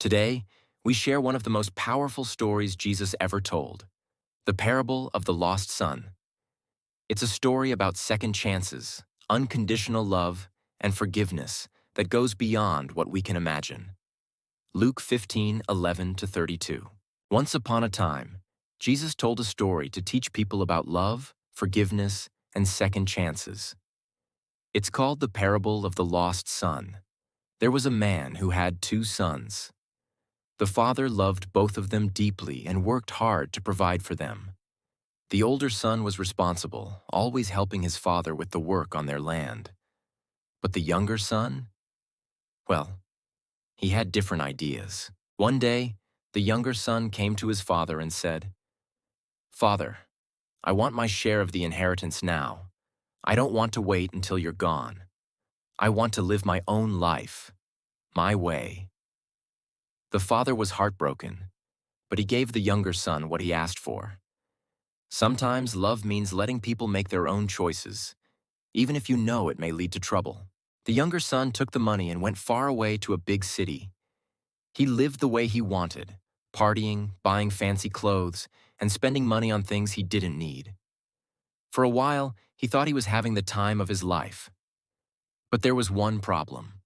Today, we share one of the most powerful stories Jesus ever told, the parable of the lost son. It's a story about second chances, unconditional love, and forgiveness that goes beyond what we can imagine. Luke 15:11-32. Once upon a time, Jesus told a story to teach people about love, forgiveness, and second chances. It's called the parable of the lost son. There was a man who had two sons. The father loved both of them deeply and worked hard to provide for them. The older son was responsible, always helping his father with the work on their land. But the younger son? Well, he had different ideas. One day, the younger son came to his father and said, "Father, I want my share of the inheritance now. I don't want to wait until you're gone. I want to live my own life, my way." The father was heartbroken, but he gave the younger son what he asked for. Sometimes love means letting people make their own choices, even if you know it may lead to trouble. The younger son took the money and went far away to a big city. He lived the way he wanted, partying, buying fancy clothes, and spending money on things he didn't need. For a while, he thought he was having the time of his life. But there was one problem.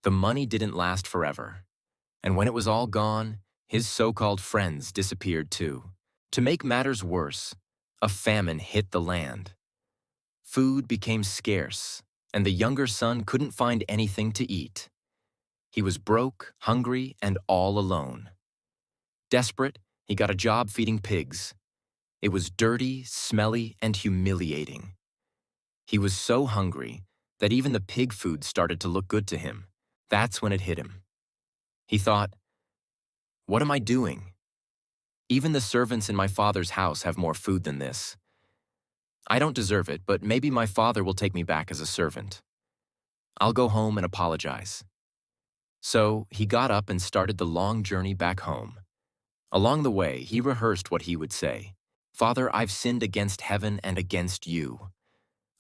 The money didn't last forever, and when it was all gone, his so-called friends disappeared too. To make matters worse, a famine hit the land. Food became scarce, and the younger son couldn't find anything to eat. He was broke, hungry, and all alone. Desperate, he got a job feeding pigs. It was dirty, smelly, and humiliating. He was so hungry that even the pig food started to look good to him. That's when it hit him. He thought, "What am I doing? Even the servants in my father's house have more food than this. I don't deserve it, but maybe my father will take me back as a servant. I'll go home and apologize." So he got up and started the long journey back home. Along the way, he rehearsed what he would say. "Father, I've sinned against heaven and against you.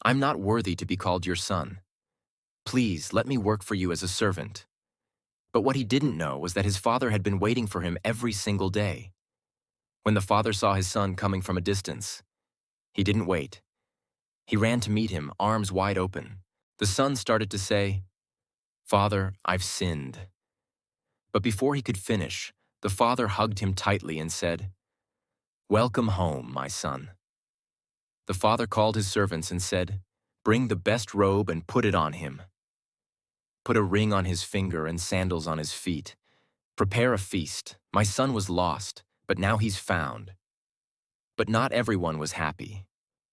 I'm not worthy to be called your son. Please let me work for you as a servant." But what he didn't know was that his father had been waiting for him every single day. When the father saw his son coming from a distance, he didn't wait. He ran to meet him, arms wide open. The son started to say, "Father, I've sinned." But before he could finish, the father hugged him tightly and said, "Welcome home, my son." The father called his servants and said, "Bring the best robe and put it on him. Put a ring on his finger and sandals on his feet. Prepare a feast. My son was lost, but now he's found." But not everyone was happy.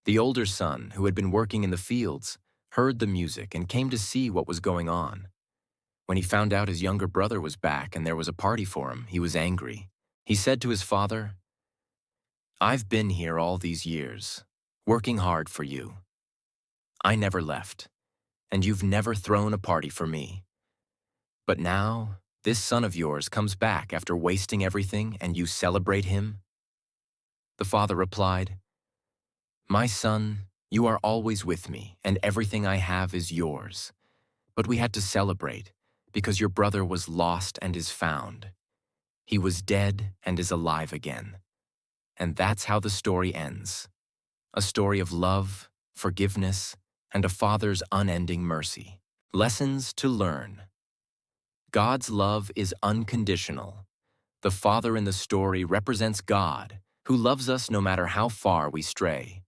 The older son, who had been working in the fields, heard the music and came to see what was going on. When he found out his younger brother was back and there was a party for him, he was angry. He said to his father, "I've been here all these years, working hard for you. I never left, and you've never thrown a party for me. But now, this son of yours comes back after wasting everything and you celebrate him?" The father replied, "My son, you are always with me, and everything I have is yours. But we had to celebrate, because your brother was lost and is found. He was dead and is alive again." And that's how the story ends. A story of love, forgiveness, and a father's unending mercy. Lessons to learn. God's love is unconditional. The father in the story represents God, who loves us no matter how far we stray.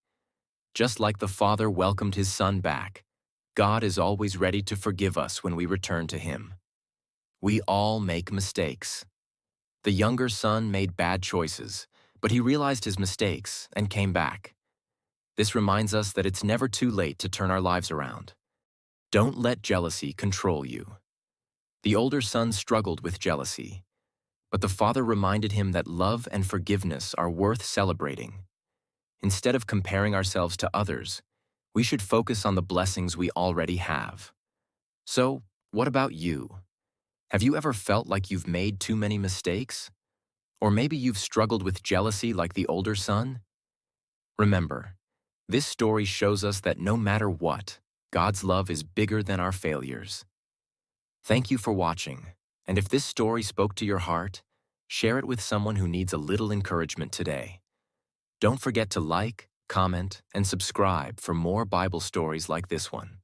Just like the father welcomed his son back, God is always ready to forgive us when we return to him. We all make mistakes. The younger son made bad choices, but he realized his mistakes and came back. This reminds us that it's never too late to turn our lives around. Don't let jealousy control you. The older son struggled with jealousy, but the father reminded him that love and forgiveness are worth celebrating. Instead of comparing ourselves to others, we should focus on the blessings we already have. So, what about you? Have you ever felt like you've made too many mistakes? Or maybe you've struggled with jealousy like the older son? Remember, this story shows us that no matter what, God's love is bigger than our failures. Thank you for watching. And if this story spoke to your heart, share it with someone who needs a little encouragement today. Don't forget to like, comment, and subscribe for more Bible stories like this one.